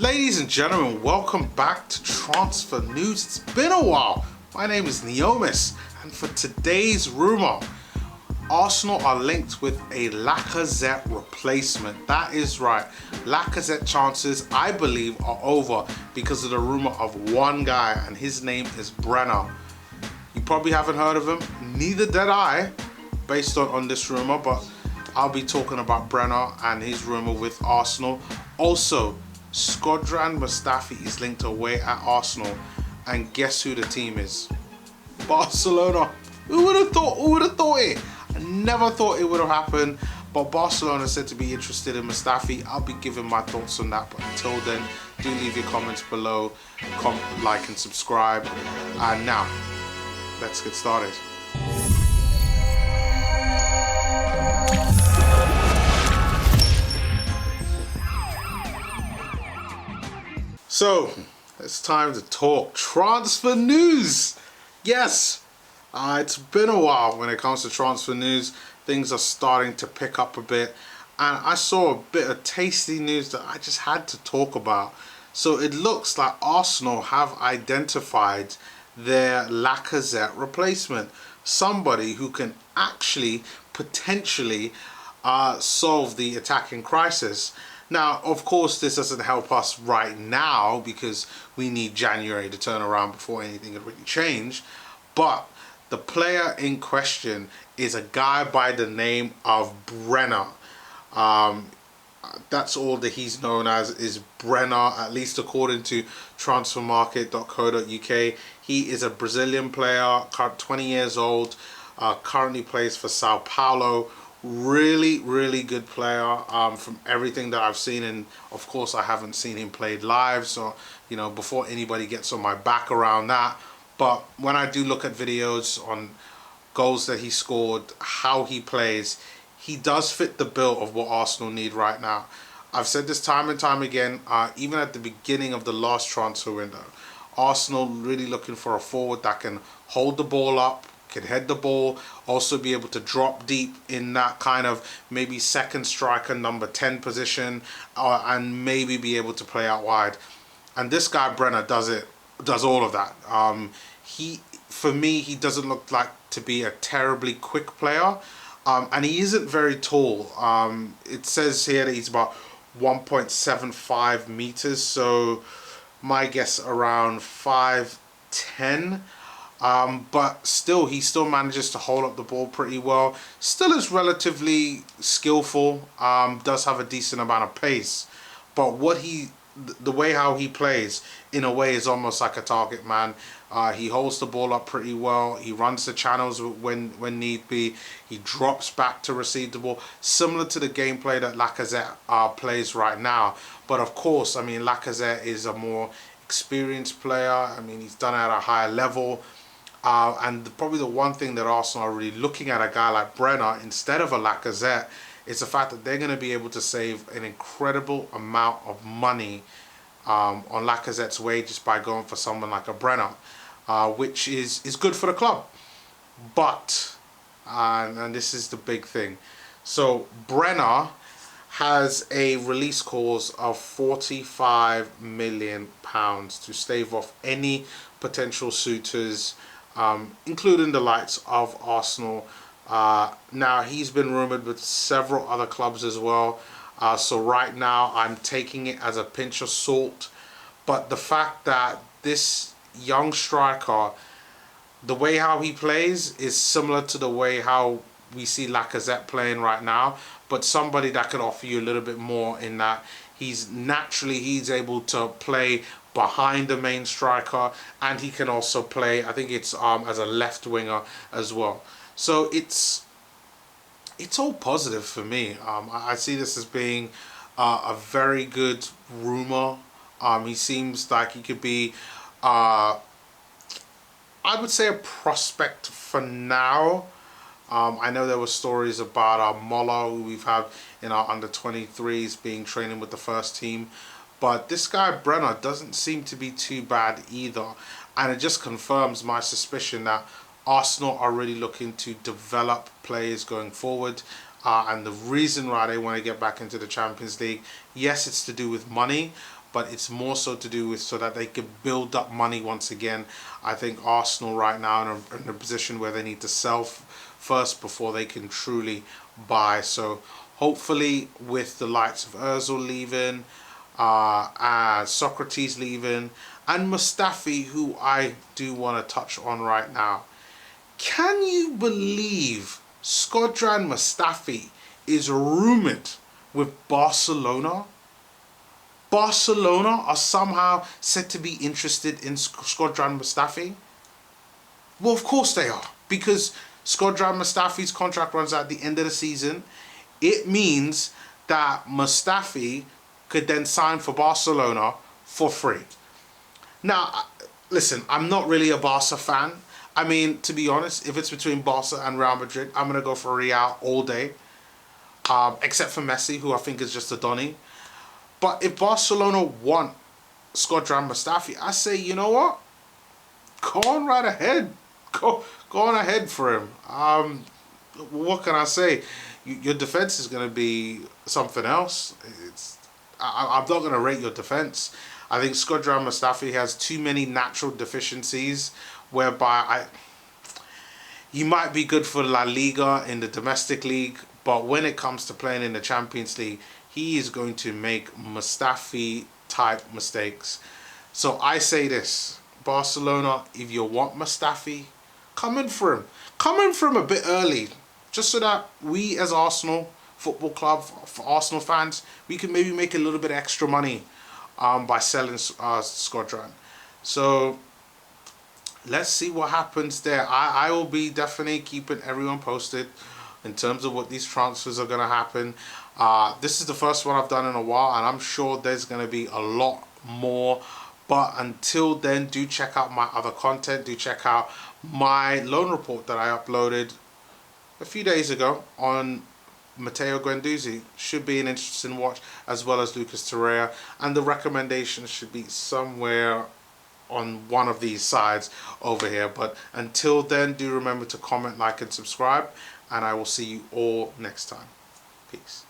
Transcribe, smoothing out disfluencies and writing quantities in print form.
Ladies and gentlemen, welcome back to Transfer News. It's been a while. My name is Neomis, and for today's rumour, Arsenal are linked with a Lacazette replacement. That is right. Lacazette chances, I believe, are over because of the rumour of one guy, and his name is Brenner. You probably haven't heard of him. Neither did I, based on this rumour, but I'll be talking about Brenner and his rumour with Arsenal. Also, Skodran Mustafi is linked away at Arsenal, and guess who the team is? Barcelona. Who would have thought? Who would have thought it? I never thought it would have happened, but Barcelona is said to be interested in Mustafi. I'll be giving my thoughts on that, but until then, do leave your comments below, like and subscribe. And now, let's get started. So, it's time to talk transfer news. Yes, it's been a while when it comes to transfer news. Things are starting to pick up a bit. And I saw a bit of tasty news that I just had to talk about. So it looks like Arsenal have identified their Lacazette replacement. Somebody who can actually, potentially, solve the attacking crisis. Now, of course, this doesn't help us right now because we need January to turn around before anything can really change. But the player in question is a guy by the name of Brenner. That's all that he's known as, is Brenner, at least according to transfermarket.co.uk. He is a Brazilian player, 20 years old, currently plays for Sao Paulo. Really good player from everything that I've seen, and of course I haven't seen him played live, so you know, before anybody gets on my back around that. But when I do look at videos on goals that he scored, how he plays, he does fit the bill of what Arsenal need right now. I've said this time and time again, even at the beginning of the last transfer window, Arsenal really looking for a forward that can hold the ball up, can head the ball, also be able to drop deep in that kind of maybe second striker, number 10 position, and maybe be able to play out wide. And this guy Brenner does all of that. For me, he doesn't look like to be a terribly quick player, and he isn't very tall. It says here that he's about 1.75 meters, so my guess around 5'10". But still, he still manages to hold up the ball pretty well. Still is relatively skillful. Does have a decent amount of pace. But the way how he plays, in a way, is almost like a target man. He holds the ball up pretty well. He runs the channels when need be. He drops back to receive the ball, similar to the gameplay that Lacazette plays right now. But of course, I mean, Lacazette is a more experienced player. I mean, he's done it at a higher level. And probably the one thing that Arsenal are really looking at a guy like Brenner instead of a Lacazette is the fact that they're going to be able to save an incredible amount of money on Lacazette's wages by going for someone like a Brenner, which is good for the club. But, and this is the big thing, so Brenner has a release clause of £45 million to stave off any potential suitors, including the likes of Arsenal. Now, he's been rumoured with several other clubs as well. So right now, I'm taking it as a pinch of salt. But the fact that this young striker, the way how he plays is similar to the way how we see Lacazette playing right now. But somebody that could offer you a little bit more in that he's able to play behind the main striker, and he can also play, I think it's as a left winger as well. So it's all positive for me. I see this as being a very good rumour. He seems like he could be, I would say, a prospect for now. I know there were stories about Molo, who we've had in our under-23s, being training with the first team. But this guy Brenner doesn't seem to be too bad either. And it just confirms my suspicion that Arsenal are really looking to develop players going forward. And the reason why they want to get back into the Champions League, yes, it's to do with money, but it's more so to do with so that they can build up money once again. I think Arsenal right now are in a position where they need to sell first before they can truly buy. So hopefully with the likes of Ozil leaving, Socrates leaving, and Mustafi, who I do want to touch on right now. Can you believe Skodran Mustafi is rumoured with Barcelona? Barcelona are somehow said to be interested in Skodran Mustafi? Well, of course they are, because Skodran Mustafi's contract runs at the end of the season. It means that Mustafi could then sign for Barcelona for free. Now, listen, I'm not really a Barca fan. I mean, to be honest, if it's between Barca and Real Madrid, I'm going to go for Real all day. Except for Messi, who I think is just a Donny. But if Barcelona want Skodran Mustafi, I say, you know what? Go on right ahead. Go on ahead for him. What can I say? Your defense is going to be something else. I'm not going to rate your defense. I think Skodran Mustafi has too many natural deficiencies, whereby he might be good for La Liga in the domestic league, but when it comes to playing in the Champions League, he is going to make Mustafi type mistakes. So I say this, Barcelona, if you want Mustafi, come in for him. Come in for him a bit early, just so that we as Arsenal Football Club, for Arsenal fans, we can maybe make a little bit extra money by selling Skodran. So let's see what happens there. I will be definitely keeping everyone posted in terms of what these transfers are going to happen. This is the first one I've done in a while, and I'm sure there's going to be a lot more. But until then, do check out my other content. Do check out my loan report that I uploaded a few days ago on Matteo Guendouzi. Should be an interesting watch, as well as Lucas Torreira, and the recommendations should be somewhere on one of these sides over here. But until then, do remember to comment, like, and subscribe, and I will see you all next time. Peace.